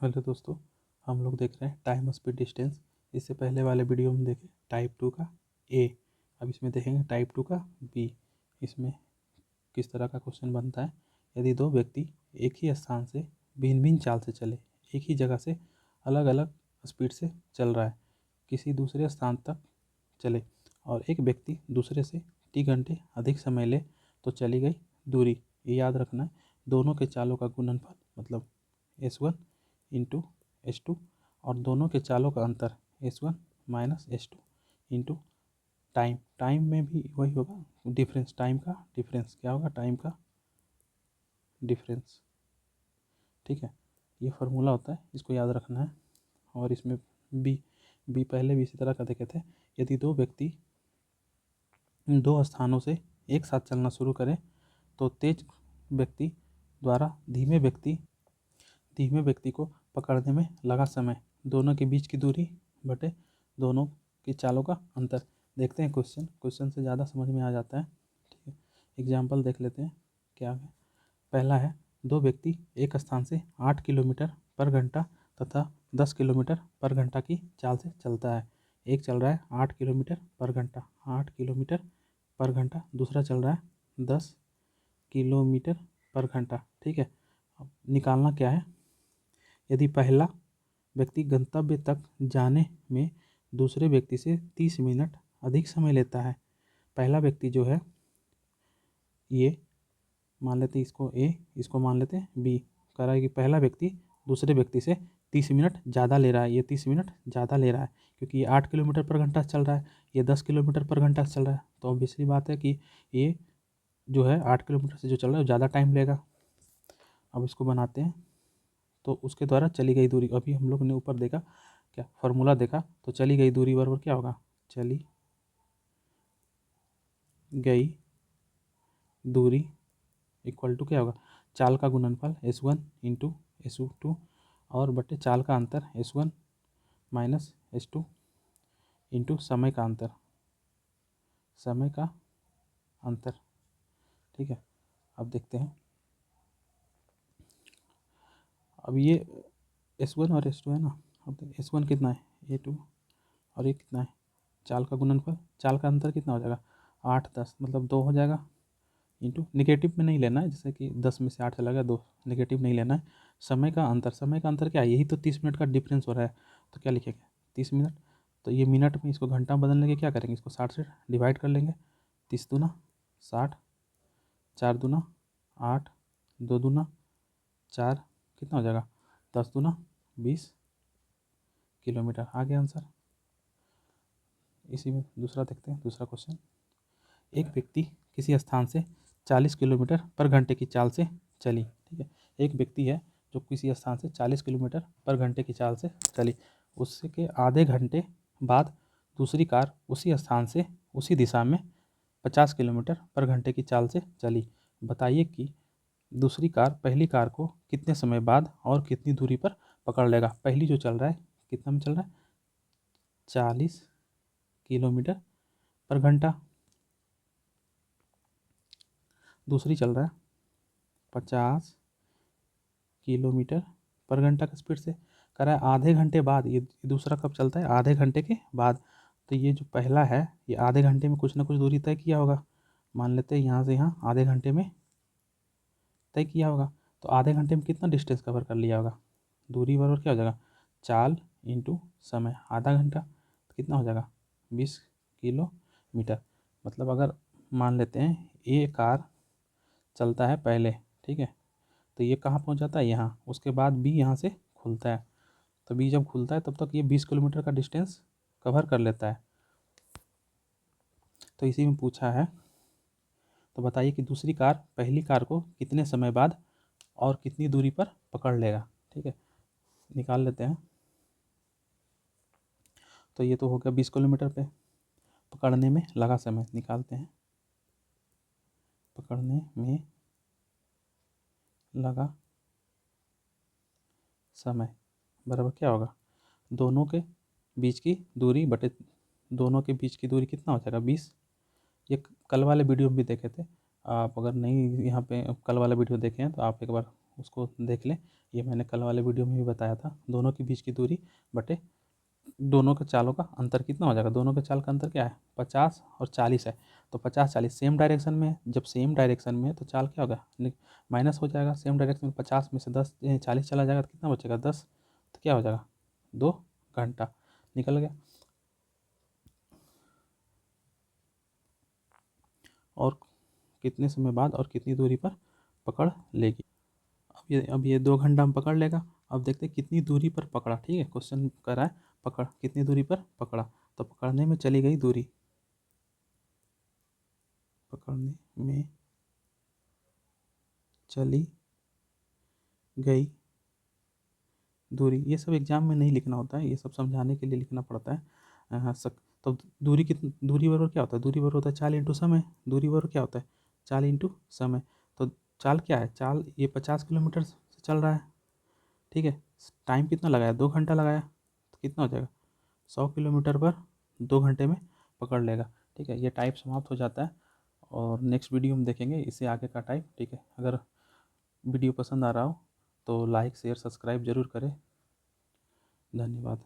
Hello दोस्तों, हम लोग देख रहे हैं टाइम स्पीड डिस्टेंस। इससे पहले वाले वीडियो में देखे टाइप 2 का ए। अब इसमें देखेंगे टाइप 2 का बी। इसमें किस तरह का क्वेश्चन बनता है। यदि दो व्यक्ति एक ही स्थान से भिन्न भिन्न चाल से चले, एक ही जगह से अलग अलग स्पीड से चल रहा है, किसी दूसरे स्थान तक चले और एक व्यक्ति दूसरे से टी घंटे अधिक समय ले, तो चली गई दूरी, ये याद रखना है, दोनों के चालों का गुणनफल मतलब S1 इंटू S2 और दोनों के चालों का अंतर S1 minus S2 into time. Time में भी वही होगा, डिफरेंस, टाइम का डिफरेंस क्या होगा, टाइम का डिफरेंस। ठीक है, ये फार्मूला होता है, इसको याद रखना है। और इसमें बी पहले भी इसी तरह का देखे थे। यदि दो व्यक्ति दो स्थानों से एक साथ चलना शुरू करें, तो तेज व्यक्ति द्वारा धीमे व्यक्ति को पकड़ने में लगा समय, दोनों के बीच की दूरी बटे दोनों की चालों का अंतर। देखते हैं क्वेश्चन से ज़्यादा समझ में आ जाता है। ठीक है, एग्जाम्पल देख लेते हैं क्या है। पहला है, दो व्यक्ति एक स्थान से 8 किलोमीटर पर घंटा तथा 10 किलोमीटर पर घंटा की चाल से चलता है। एक चल रहा है 8 किलोमीटर पर घंटा, 8 किलोमीटर पर घंटा, दूसरा चल रहा है 10 किलोमीटर पर घंटा। ठीक है, अब निकालना क्या है। यदि पहला व्यक्ति गंतव्य तक जाने में दूसरे व्यक्ति से 30 मिनट अधिक समय लेता है, पहला व्यक्ति जो है ये मान लेते हैं, इसको ए, इसको मान लेते हैं बी, कह रहा है कि पहला व्यक्ति दूसरे व्यक्ति से 30 मिनट ज़्यादा ले रहा है, ये 30 मिनट ज़्यादा ले रहा है क्योंकि ये 8 किलोमीटर पर घंटा चल रहा है, ये 10 किलोमीटर पर घंटा चल रहा है, तो ऑब्वियसली बात है कि ये जो है 8 किलोमीटर से जो चल रहा है वो ज़्यादा टाइम लेगा। अब इसको बनाते हैं, तो उसके द्वारा चली गई दूरी, अभी हम लोग ने ऊपर देखा क्या फार्मूला देखा, तो चली गई दूरी बराबर क्या होगा, चली गई दूरी इक्वल टू क्या होगा, चाल का गुणनफल S1 इंटू S2 और बटे चाल का अंतर S1 माइनस S2 इंटू समय का अंतर, समय का अंतर। ठीक है, अब देखते हैं। अब ये S1 और S2 है ना, अब S1 कितना है A2 और ये कितना है, चाल का गुणनफल, चाल का अंतर कितना हो जाएगा 8 10 मतलब 2 हो जाएगा, इंटू निगेटिव में नहीं लेना है, जैसे कि 10 में से 8 चला गया 2, निगेटिव नहीं लेना है। समय का अंतर, समय का अंतर क्या है, यही तो 30 मिनट का डिफरेंस हो रहा है, तो क्या लिखेंगे 30 मिनट, तो ये मिनट में इसको घंटा बदलने के क्या करेंगे, इसको 60 से डिवाइड कर लेंगे, 30 दूना 60, 4 दूना 8, 2 दूना 4, कितना हो जाएगा 10 दूना 20 किलोमीटर। आ गया आंसर। इसी में दूसरा देखते हैं, दूसरा क्वेश्चन। एक व्यक्ति किसी स्थान से 40 किलोमीटर पर घंटे की चाल से चली। ठीक है, एक व्यक्ति है जो किसी स्थान से 40 किलोमीटर पर घंटे की चाल से चली, उसके आधे घंटे बाद दूसरी कार उसी स्थान से उसी दिशा में 50 किलोमीटर पर घंटे की चाल से चली। बताइए कि दूसरी कार पहली कार को कितने समय बाद और कितनी दूरी पर पकड़ लेगा। पहली जो चल रहा है कितना में चल रहा है 40 किलोमीटर पर घंटा, दूसरी चल रहा है 50 किलोमीटर पर घंटा की स्पीड से। कह रहा है आधे घंटे बाद, ये दूसरा कब चलता है आधे घंटे के बाद, तो ये जो पहला है ये आधे घंटे में कुछ ना कुछ दूरी तय किया होगा, मान लेते हैं यहाँ से यहाँ आधे घंटे में तय किया होगा, तो आधे घंटे में कितना डिस्टेंस कवर कर लिया होगा, दूरी बराबर क्या हो जाएगा चाल इंटू समय, आधा घंटा तो कितना हो जाएगा 20 किलोमीटर। मतलब अगर मान लेते हैं ए कार चलता है पहले, ठीक है, तो ये कहाँ पहुँच जाता है यहाँ, उसके बाद बी यहाँ से खुलता है, तो बी जब खुलता है तब तक ये 20 किलोमीटर का डिस्टेंस कवर कर लेता है। तो इसी में पूछा है, तो बताइए कि दूसरी कार पहली कार को कितने समय बाद और कितनी दूरी पर पकड़ लेगा। ठीक है, निकाल लेते हैं। तो ये तो हो गया 20 किलोमीटर पे पकड़ने में लगा समय, निकालते हैं। पकड़ने में लगा समय बराबर क्या होगा, दोनों के बीच की दूरी बटे दोनों के बीच की दूरी कितना हो जाएगा 20। ये कल वाले वीडियो में भी देखे थे, आप अगर नहीं यहाँ पे कल वाला वीडियो देखे हैं तो आप एक बार उसको देख लें। ये मैंने कल वाले वीडियो में भी बताया था, दोनों के बीच की दूरी बटे दोनों के चालों का अंतर कितना हो जाएगा। दोनों के चाल का अंतर क्या है, 50 और 40 है। तो 50 40 सेम डायरेक्शन में है, जब सेम डायरेक्शन में है तो चाल क्या होगा, माइनस हो जाएगा। सेम डायरेक्शन में 50 में से 40 चला जाएगा तो कितना बचेगा, 10। तो क्या हो जाएगा, 2 घंटा निकल गया। और कितने समय बाद और कितनी दूरी पर पकड़ लेगी। अब ये 2 घंटा में पकड़ लेगा। अब देखते हैं कितनी दूरी पर पकड़ा। ठीक है, क्वेश्चन कर रहा है पकड़, कितनी दूरी पर पकड़ा। तो पकड़ने में चली गई दूरी, पकड़ने में चली गई दूरी। ये सब एग्जाम में नहीं लिखना होता है, ये सब समझाने के लिए लिखना पड़ता है। तो दूरी कितनी, दूरी बराबर क्या होता है, दूरी बराबर होता है चाल इंटू समय। दूरी बराबर क्या होता है, चाल इंटू समय। तो चाल क्या है, चाल ये 50 किलोमीटर से चल रहा है। ठीक है, टाइम कितना लगाया, 2 घंटा लगाया। तो कितना हो जाएगा, 100 किलोमीटर पर 2 घंटे में पकड़ लेगा। ठीक है, ये टाइप समाप्त हो जाता है और नेक्स्ट वीडियो में देखेंगे इससे आगे का टाइप। ठीक है, अगर वीडियो पसंद आ रहा हो तो लाइक शेयर सब्सक्राइब ज़रूर करें। धन्यवाद।